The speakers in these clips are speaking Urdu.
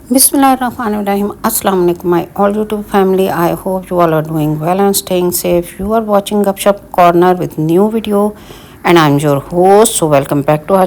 Bismillahirrahmanirrahim. Assalamu alaikum, my all YouTube family. I hope you all are doing well and staying safe. You are watching Gupshup Corner with new video, and I'm your host. So welcome back to our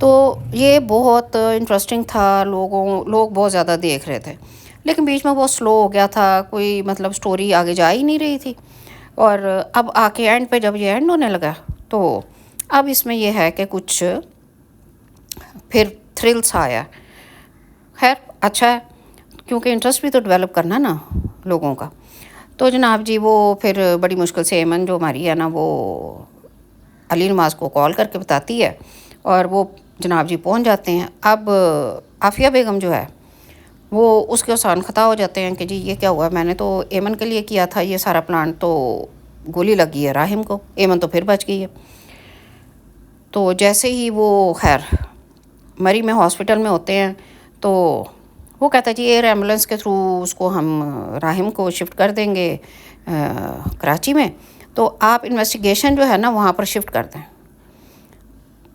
تو یہ بہت انٹرسٹنگ تھا، لوگ بہت زیادہ دیکھ رہے تھے، لیکن بیچ میں بہت سلو ہو گیا تھا، کوئی مطلب سٹوری آگے جا ہی نہیں رہی تھی. اور اب آ کے اینڈ پہ جب یہ اینڈ ہونے لگا تو اب اس میں یہ ہے کہ کچھ پھر تھرلس آیا. خیر اچھا ہے، کیونکہ انٹرسٹ بھی تو ڈیولپ کرنا نا لوگوں کا. تو جناب جی وہ پھر بڑی مشکل سے ایمن جو ہماری ہے نا وہ علی نماز کو کال کر کے بتاتی ہے، اور وہ جناب جی پہنچ جاتے ہیں. اب عافیہ بیگم جو ہے وہ اس کے آسان خطا ہو جاتے ہیں کہ جی یہ کیا ہوا، میں نے تو ایمن کے لیے کیا تھا یہ سارا پلان، تو گولی لگی ہے راحم کو، ایمن تو پھر بچ گئی ہے. تو جیسے ہی وہ خیر مری میں ہاسپٹل میں ہوتے ہیں تو وہ کہتا ہے جی ایئر ایمبولینس کے تھرو اس کو ہم راحم کو شفٹ کر دیں گے کراچی میں، تو آپ انویسٹیگیشن جو ہے نا وہاں پر شفٹ کر دیں.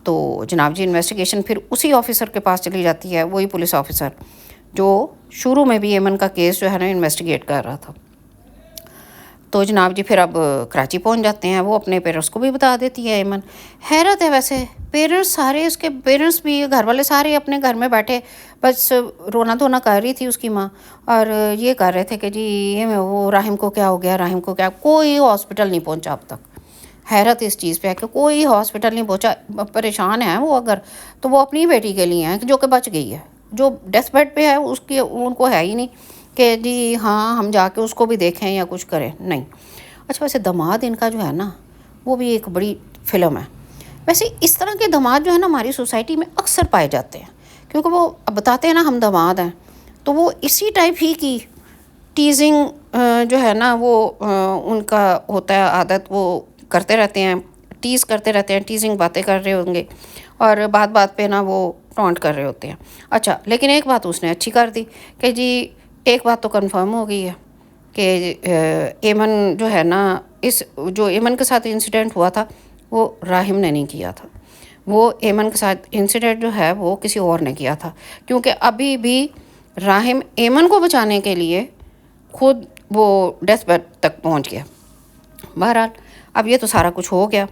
تو جناب جی انویسٹیگیشن پھر اسی آفیسر کے پاس چلی جاتی ہے، وہی پولیس آفیسر جو شروع میں بھی ایمن کا کیس جو ہے نا انویسٹیگیٹ کر رہا تھا. تو جناب جی پھر اب کراچی پہنچ جاتے ہیں، وہ اپنے پیرنٹس کو بھی بتا دیتی ہے ایمن. حیرت ہے ویسے، پیرنٹس سارے، اس کے پیرنٹس بھی، گھر والے سارے اپنے گھر میں بیٹھے بس رونا دھونا کر رہی تھی اس کی ماں، اور یہ کر رہے تھے کہ جی یہ وہ راحم کو کیا ہو گیا، راحم کو کیا. کوئی ہاسپٹل نہیں پہنچا اب تک. حیرت اس چیز پہ ہے کہ کوئی ہاسپٹل نہیں پہنچا. پریشان ہیں وہ، اگر تو وہ اپنی بیٹی کے لیے ہیں جو کہ بچ گئی ہے، جو ڈیتھ بیڈ پہ ہے اس کی ان کو ہے ہی نہیں کہ جی ہاں ہم جا کے اس کو بھی دیکھیں یا کچھ کریں، نہیں. اچھا ویسے داماد ان کا جو ہے نا وہ بھی ایک بڑی فلم ہے. ویسے اس طرح کے داماد جو ہے نا ہماری سوسائٹی میں اکثر پائے جاتے ہیں، کیونکہ وہ بتاتے ہیں نا ہم داماد ہیں، تو وہ اسی ٹائپ ہی کی ٹیزنگ جو ہے نا وہ ان کا ہوتا ہے عادت، وہ کرتے رہتے ہیں، ٹیز کرتے رہتے ہیں، ٹیزنگ باتیں کر رہے ہوں گے، اور بات بات پہ نا وہ ٹونٹ کر رہے ہوتے ہیں. اچھا لیکن ایک بات اس نے اچھی کر دی کہ جی ایک بات تو کنفرم ہو گئی ہے کہ ایمن جو ہے نا، اس جو ایمن کے ساتھ انسیڈنٹ ہوا تھا وہ راحم نے نہیں کیا تھا، وہ ایمن کے ساتھ انسیڈنٹ جو ہے وہ کسی اور نے کیا تھا، کیونکہ ابھی بھی راحم ایمن کو بچانے کے لیے خود وہ ڈیتھ بیڈ تک پہنچ گیا. بہرحال اب یہ تو سارا کچھ ہو گیا،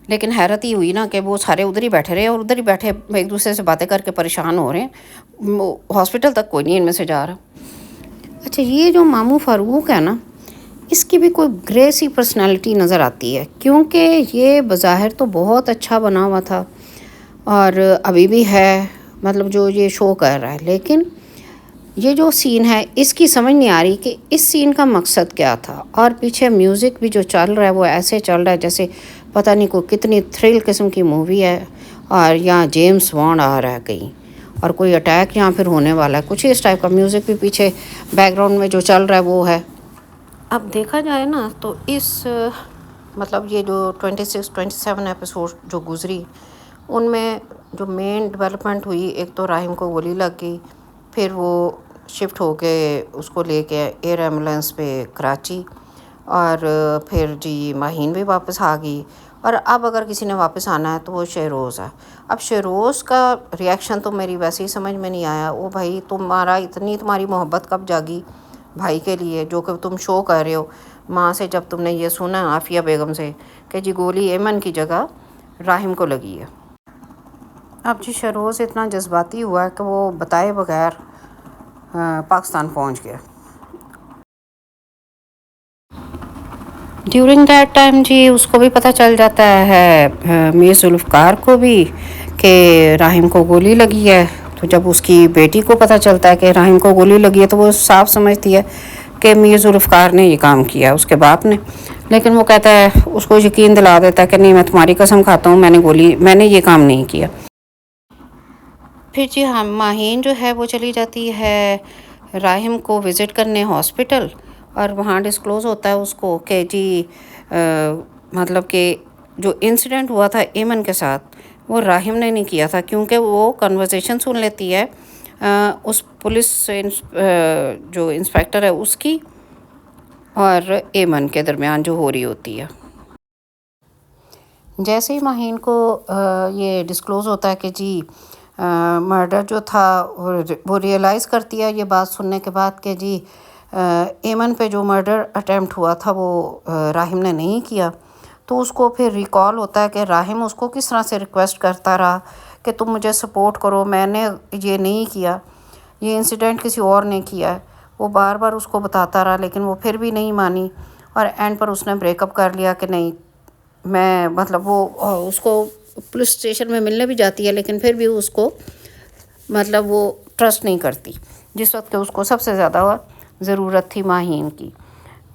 لیکن حیرت ہی ہوئی نا کہ وہ سارے ادھر ہی بیٹھے رہے، اور ادھر ہی بیٹھے ایک دوسرے سے باتیں کر کے پریشان ہو رہے ہیں، ہاسپٹل تک کوئی نہیں ان میں سے جا رہا. اچھا یہ جو ماموں فاروق ہے نا، اس کی بھی کوئی گرے سی پرسنالٹی نظر آتی ہے، کیونکہ یہ بظاہر تو بہت اچھا بنا ہوا تھا اور ابھی بھی ہے، مطلب جو یہ شو کر رہا ہے، لیکن یہ جو سین ہے اس کی سمجھ نہیں آ رہی کہ اس سین کا مقصد کیا تھا. اور پیچھے میوزک بھی جو چل رہا ہے وہ ایسے چل رہا ہے جیسے پتہ نہیں کوئی کتنی تھرل قسم کی مووی ہے، اور یہاں جیمس بانڈ آ رہا ہے کہیں، اور کوئی اٹیک یہاں پھر ہونے والا ہے، کچھ اس ٹائپ کا میوزک بھی پیچھے بیک گراؤنڈ میں جو چل رہا ہے وہ ہے. اب دیکھا جائے نا تو اس مطلب یہ جو 26-27 ایپیسوڈ جو گزری ان میں جو مین ڈیولپمنٹ ہوئی، ایک تو راحم کو گولی لگ گئی، پھر وہ شفٹ ہو کے اس کو لے کے ایئر ایمبولینس پہ کراچی، اور پھر جی ماہین بھی واپس آ گئی، اور اب اگر کسی نے واپس آنا ہے تو وہ شہروز ہے. اب شہروز کا ریاکشن تو میری ویسے ہی سمجھ میں نہیں آیا. او بھائی تمہاری محبت کب جاگی بھائی کے لیے، جو کہ تم شو کر رہے ہو ماں سے، جب تم نے یہ سنا عافیہ بیگم سے کہ جی گولی ایمن کی جگہ راحم کو لگی ہے. اب جی شہروز اتنا جذباتی ہوا ہے کہ وہ بتائے بغیر پاکستان پہنچ گیا. ڈیورنگ دیٹ ٹائم جی اس کو بھی پتہ چل جاتا ہے میر ذوالفقار کو بھی کہ راحم کو گولی لگی ہے. تو جب اس کی بیٹی کو پتہ چلتا ہے کہ راحم کو گولی لگی ہے تو وہ صاف سمجھتی ہے کہ میر ذوالفقار نے یہ کام کیا، اس کے باپ نے. لیکن وہ کہتا ہے، اس کو یقین دلا دیتا ہے کہ نہیں میں تمہاری قسم کھاتا ہوں، میں نے یہ کام نہیں کیا. پھر جی ہاں ماہین جو ہے وہ چلی جاتی ہے راحم کو وزٹ کرنے ہاسپٹل، اور وہاں ڈسکلوز ہوتا ہے اس کو کہ جی مطلب کہ جو انسیڈنٹ ہوا تھا ایمن کے ساتھ وہ راحم نے نہیں کیا تھا، کیونکہ وہ کنورزیشن سن لیتی ہے اس پولیس جو انسپیکٹر ہے اس کی اور ایمن کے درمیان جو ہو رہی ہوتی ہے. جیسے ہی ماہین کو یہ ڈسکلوز ہوتا ہے کہ جی مرڈر جو تھا وہ ریئلائز کرتی ہے یہ بات سننے کے بعد کہ جی ایمن پہ جو مرڈر اٹیمپٹ ہوا تھا وہ راحم نے نہیں کیا. تو اس کو پھر ریکال ہوتا ہے کہ راحم اس کو کس طرح سے ریکویسٹ کرتا رہا کہ تم مجھے سپورٹ کرو، میں نے یہ نہیں کیا، یہ انسیڈنٹ کسی اور نے کیا ہے۔ وہ بار بار اس کو بتاتا رہا لیکن وہ پھر بھی نہیں مانی، اور اینڈ پر اس نے بریک اپ کر لیا کہ نہیں میں مطلب وہ اس کو پولیس اسٹیشن میں ملنے بھی جاتی ہے لیکن پھر بھی اس کو مطلب وہ ٹرسٹ نہیں کرتی، جس وقت کہ اس کو سب سے زیادہ ضرورت تھی ماہین کی۔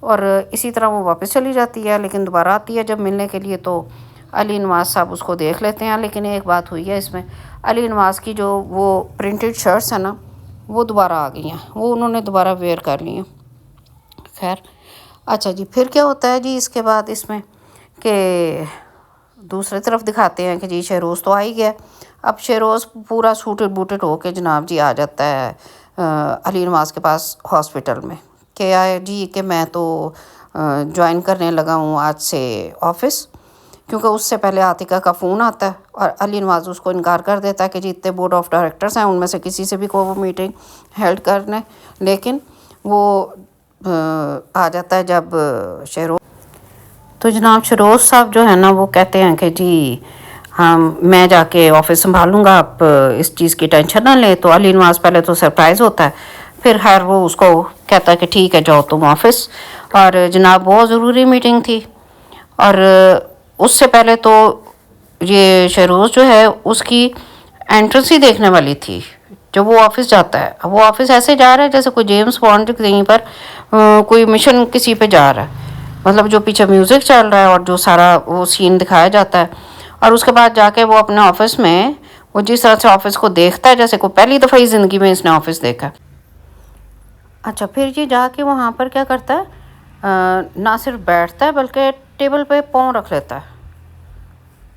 اور اسی طرح وہ واپس چلی جاتی ہے، لیکن دوبارہ آتی ہے جب ملنے کے لیے تو علی نواز صاحب اس کو دیکھ لیتے ہیں۔ لیکن ایک بات ہوئی ہے اس میں، علی نواز کی جو وہ پرنٹڈ شرٹس ہیں نا وہ دوبارہ آ گئی ہیں، وہ انہوں نے دوبارہ ویئر کر لی ہیں۔ خیر اچھا جی، پھر کیا ہوتا ہے جی اس کے بعد اس میں کہ دوسری طرف دکھاتے ہیں کہ جی شہروز تو آ ہی گیا۔ اب شہروز پورا سوٹڈ بوٹڈ ہو کے جناب جی آ جاتا ہے علی نواز کے پاس ہاسپٹل میں کہ جی کہ میں تو جوائن کرنے لگا ہوں آج سے آفس، کیونکہ اس سے پہلے عاتقہ کا فون آتا ہے اور علی نواز اس کو انکار کر دیتا ہے کہ جی اتنے بورڈ آف ڈائریکٹرز ہیں ان میں سے کسی سے بھی کو وہ میٹنگ ہیلڈ کرنے، لیکن وہ آ جاتا ہے جب شہروز تو جناب شہروز صاحب جو ہے نا وہ کہتے ہیں کہ جی میں جا کے آفس سنبھالوں گا، آپ اس چیز کی ٹینشن نہ لیں۔ تو علی نواز پہلے تو سرپرائز ہوتا ہے، پھر خیر وہ اس کو کہتا ہے کہ ٹھیک ہے جاؤ تم آفس۔ اور جناب بہت ضروری میٹنگ تھی، اور اس سے پہلے تو یہ شہروز جو ہے اس کی انٹرنس ہی دیکھنے والی تھی جب وہ آفس جاتا ہے۔ وہ آفس ایسے جا رہا ہے جیسے کوئی جیمز بانڈ کہیں پر کوئی مشن کسی پہ جا رہا ہے، مطلب جو پیچھے میوزک چل رہا ہے اور جو سارا وہ سین دکھایا جاتا ہے۔ اور اس کے بعد جا کے وہ اپنے آفس میں وہ جس طرح سے آفس کو دیکھتا ہے جیسے کوئی پہلی دفعہ ہی زندگی میں اس نے آفس دیکھا۔ اچھا پھر یہ جا کے وہاں پر کیا کرتا ہے، نہ صرف بیٹھتا ہے بلکہ ٹیبل پہ پاؤں رکھ لیتا ہے۔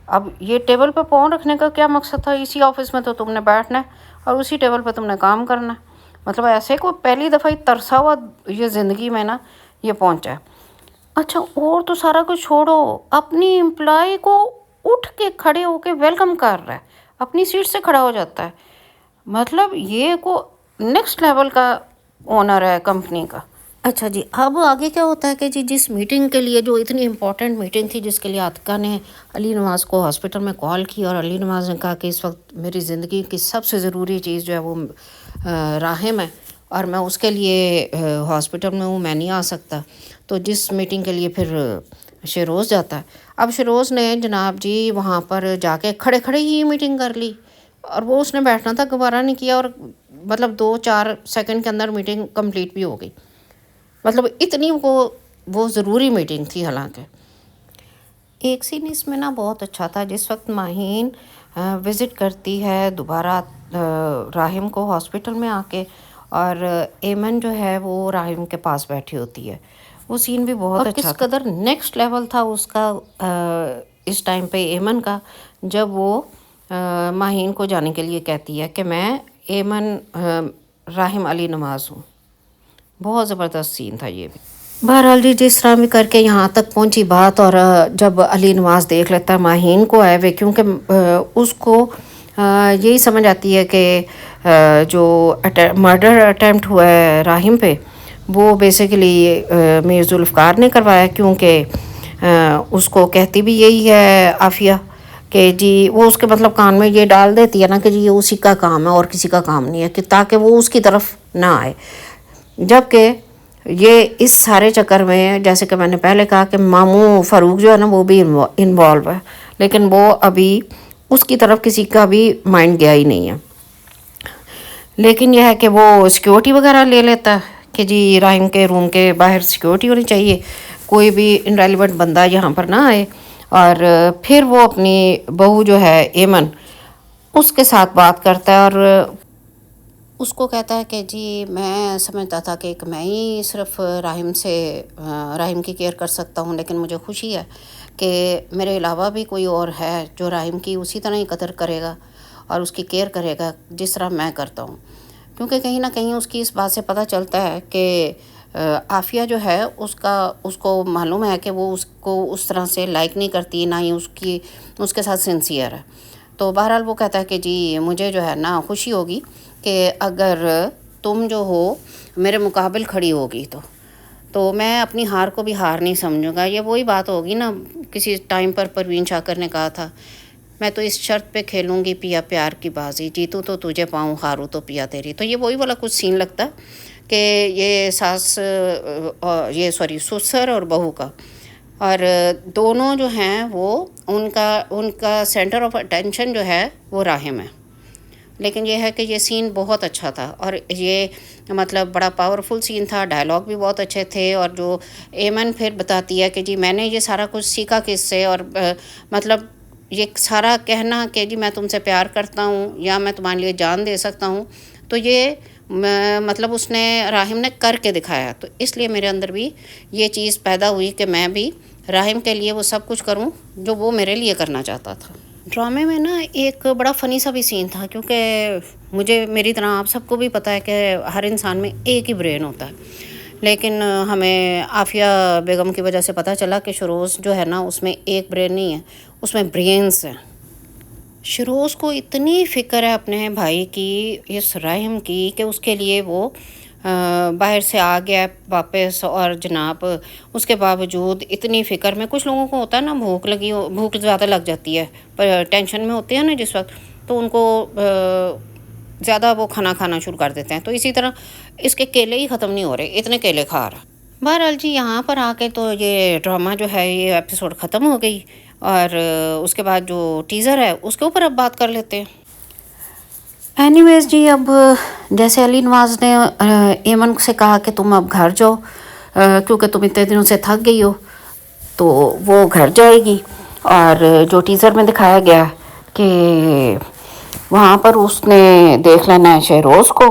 اب یہ ٹیبل پہ پاؤں رکھنے کا کیا مقصد تھا؟ اسی آفس میں تو تم نے بیٹھنا ہے اور اسی ٹیبل پہ تم نے کام کرنا ہے، مطلب ایسے کوئی پہلی دفعہ ہی ترسا ہوا یہ زندگی میں نا یہ پہنچا ہے۔ اچھا اور تو سارا کچھ چھوڑو، اپنی امپلائی کو اٹھ کے کھڑے ہو کے ویلکم کر رہا ہے، اپنی سیٹ سے کھڑا ہو جاتا ہے، مطلب یہ کو نیکسٹ لیول کا اونر ہے کمپنی کا۔ اچھا جی اب آگے کیا ہوتا ہے کہ جی جس میٹنگ کے لیے جو اتنی امپورٹنٹ میٹنگ تھی جس کے لیے عاتقہ نے علی نواز کو ہاسپٹل میں کال کی اور علی نواز نے کہا کہ اس وقت میری زندگی کی سب سے ضروری چیز جو ہے وہ راحم ہے اور میں اس کے لیے ہاسپٹل میں ہوں، میں نہیں آ سکتا، تو جس میٹنگ کے لیے پھر شہروز جاتا ہے۔ اب شہروز نے جناب جی وہاں پر جا کے کھڑے کھڑے ہی میٹنگ کر لی، اور وہ اس نے بیٹھنا تھا گوارہ نہیں کیا، اور مطلب 2-4 سیکنڈ کے اندر میٹنگ کمپلیٹ بھی ہو گئی، مطلب اتنی وہ ضروری میٹنگ تھی۔ حالانکہ ایک سین اس میں نا بہت اچھا تھا، جس وقت ماہین وزٹ کرتی ہے دوبارہ راحم کو ہاسپٹل میں آ کے، اور ایمن جو ہے وہ راحم کے پاس بیٹھی ہوتی ہے، وہ سین بھی بہت اچھا تھا۔ کس قدر نیکسٹ لیول تھا اس کا اس ٹائم پہ ایمن کا، جب وہ ماہین کو جانے کے لیے کہتی ہے کہ میں ایمن راحم علی نواز ہوں۔ بہت زبردست سین تھا یہ بھی۔ بہرحال جی جس طرح بھی کر کے یہاں تک پہنچی بات، اور جب علی نواز دیکھ لیتا ہے ماہین کو آئے ہوئے، کیونکہ اس کو یہی سمجھ آتی ہے کہ جو مرڈر اٹیمپٹ ہوا ہے راحم پہ وہ بیسیکلی میر ذوالفقار نے کروایا، کیونکہ اس کو کہتی بھی یہی ہے عافیہ کہ جی وہ اس کے مطلب کان میں یہ ڈال دیتی ہے نا کہ جی یہ اسی کا کام ہے اور کسی کا کام نہیں ہے، کہ تاکہ وہ اس کی طرف نہ آئے، جبکہ یہ اس سارے چکر میں جیسے کہ میں نے پہلے کہا کہ ماموں فاروق جو ہے نا وہ بھی انوالو ہے، لیکن وہ ابھی اس کی طرف کسی کا بھی مائنڈ گیا ہی نہیں ہے۔ لیکن یہ ہے کہ وہ سیکیورٹی وغیرہ لے لیتا ہے کہ جی راحم کے روم کے باہر سیکیورٹی ہونی چاہیے، کوئی بھی انریلیونٹ بندہ یہاں پر نہ آئے، اور پھر وہ اپنی بہو جو ہے ایمن اس کے ساتھ بات کرتا ہے، اور اس کو کہتا ہے کہ جی میں سمجھتا تھا کہ میں ہی صرف راحم کی کیئر کر سکتا ہوں، لیکن مجھے خوشی ہے کہ میرے علاوہ بھی کوئی اور ہے جو راحم کی اسی طرح ہی قدر کرے گا اور اس کی کیئر کرے گا جس طرح میں کرتا ہوں، کیونکہ کہیں نہ کہیں اس کی اس بات سے پتہ چلتا ہے کہ عافیہ جو ہے اس کو معلوم ہے کہ وہ اس کو اس طرح سے لائک نہیں کرتی، نہ ہی اس کے ساتھ سنسیئر ہے۔ تو بہرحال وہ کہتا ہے کہ جی مجھے جو ہے نا خوشی ہوگی کہ اگر تم جو ہو میرے مقابل کھڑی ہوگی تو میں اپنی ہار کو بھی ہار نہیں سمجھوں گا۔ یہ وہی بات ہوگی نا، کسی ٹائم پر پروین شاکر نے کہا تھا میں تو اس شرط پہ کھیلوں گی پیا پیار کی بازی، جیتوں تو تجھے پاؤں ہاروں تو پیا تیری. تو یہ وہی والا کچھ سین لگتا کہ یہ ساس یہ سوری سسر اور بہو کا، اور دونوں جو ہیں وہ ان کا سینٹر آف اٹینشن جو ہے وہ راحم ہے. لیکن یہ ہے کہ یہ سین بہت اچھا تھا، اور یہ مطلب بڑا پاورفل سین تھا، ڈائلاگ بھی بہت اچھے تھے. اور جو ایمن پھر بتاتی ہے کہ جی میں نے یہ سارا کچھ سیکھا کس سے، اور مطلب یہ سارا کہنا کہ جی میں تم سے پیار کرتا ہوں یا میں تمہارے لیے جان دے سکتا ہوں، تو یہ مطلب اس نے راحم نے کر کے دکھایا. تو اس لیے میرے اندر بھی یہ چیز پیدا ہوئی کہ میں بھی راحم کے لیے وہ سب کچھ کروں جو وہ میرے لیے کرنا چاہتا تھا. ڈرامے میں نا ایک بڑا فنی سا بھی سین تھا، کیونکہ مجھے میری طرح آپ سب کو بھی پتہ ہے کہ ہر انسان میں ایک ہی برین ہوتا ہے، لیکن ہمیں عافیہ بیگم کی وجہ سے پتہ چلا کہ شروز جو ہے نا اس میں ایک برین نہیں ہے، اس میں برینز ہیں. شروز کو اتنی فکر ہے اپنے بھائی کی، اس راحم کی، کہ اس کے لیے وہ باہر سے آ گیا واپس، اور جناب اس کے باوجود اتنی فکر میں. کچھ لوگوں کو ہوتا ہے نا بھوک زیادہ لگ جاتی ہے، پر ٹینشن میں ہوتے ہیں نا جس وقت، تو ان کو زیادہ وہ کھانا شروع کر دیتے ہیں. تو اسی طرح اس کے کیلے ہی ختم نہیں ہو رہے، اتنے کیلے کھا رہا. بہرحال جی یہاں پر آ کے تو یہ ڈرامہ جو ہے یہ ایپیسوڈ ختم ہو گئی، اور اس کے بعد جو ٹیزر ہے اس کے اوپر اب بات کر لیتے ہیں. اینی ویز جی، اب جیسے علی نواز نے ایمن سے کہا کہ تم اب گھر جاؤ کیونکہ تم اتنے دنوں سے تھک گئی ہو، تو وہ گھر جائے گی. اور جو ٹیزر میں دکھایا گیا کہ وہاں پر اس نے دیکھ لینا ہے شہروز کو،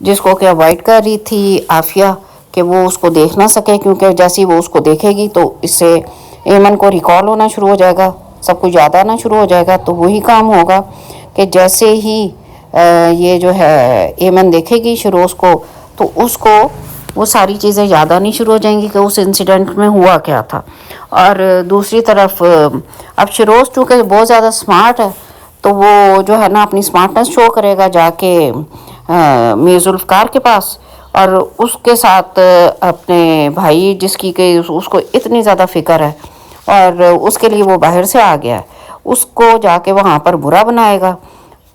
جس کو کہ اوائڈ کر رہی تھی عافیہ کہ وہ اس کو دیکھ نہ سکے، کیونکہ جیسے وہ اس کو دیکھے گی تو اس سے ایمن کو ریکال ہونا شروع ہو جائے گا، سب کچھ یاد آنا شروع ہو جائے گا. تو وہی کام ہوگا کہ جیسے ہی یہ جو ہے ایمن دیکھے گی شروز کو، تو اس کو وہ ساری چیزیں یاد آنی شروع ہو جائیں گی کہ اس انسیڈنٹ میں ہوا کیا تھا. اور دوسری طرف اب شروز چونکہ بہت زیادہ سمارٹ ہے، تو وہ جو ہے نا اپنی سمارٹنس شو کرے گا جا کے میر ذوالفقار کے پاس، اور اس کے ساتھ اپنے بھائی جس کی کہ اس کو اتنی زیادہ فکر ہے اور اس کے لیے وہ باہر سے آ گیا ہے، اس کو جا کے وہاں پر برا بنائے گا.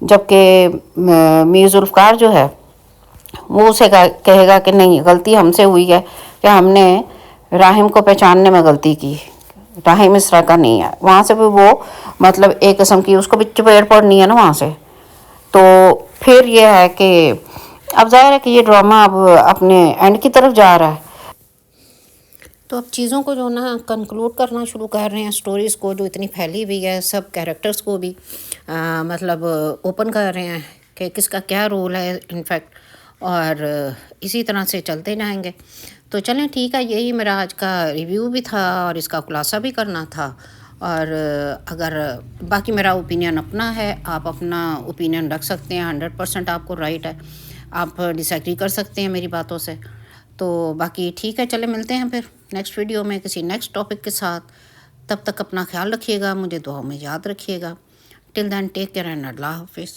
جبکہ میر ذوالفقار جو ہے وہ اسے کہے گا کہ نہیں، غلطی ہم سے ہوئی ہے کہ ہم نے راحم کو پہچاننے میں غلطی کی، راحم اس طرح کا نہیں ہے. وہاں سے بھی وہ مطلب ایک قسم کی اس کو بھی چپیڑ پڑنی ہے نا وہاں سے. تو پھر یہ ہے کہ اب ظاہر ہے کہ یہ ڈرامہ اب اپنے اینڈ کی طرف جا رہا ہے. تو اب چیزوں کو جو نا کنکلوڈ کرنا شروع کر رہے ہیں، سٹوریز کو جو اتنی پھیلی ہوئی ہے، سب کیریکٹرز کو بھی مطلب اوپن کر رہے ہیں کہ کس کا کیا رول ہے انفیکٹ، اور اسی طرح سے چلتے جائیں گے. تو چلیں ٹھیک ہے، یہی میرا آج کا ریویو بھی تھا اور اس کا خلاصہ بھی کرنا تھا. اور اگر باقی میرا اوپینین اپنا ہے، آپ اپنا اوپینین رکھ سکتے ہیں، 100% آپ کو رائٹ ہے، آپ ڈس ایگری کر سکتے ہیں میری باتوں سے. تو باقی ٹھیک ہے، چلے ملتے ہیں پھر نیکسٹ ویڈیو میں کسی نیکسٹ ٹاپک کے ساتھ. تب تک اپنا خیال رکھیے گا، مجھے دعاؤں میں یاد رکھیے گا. ٹل دین ٹیک کیئر اینڈ اللہ حافظ.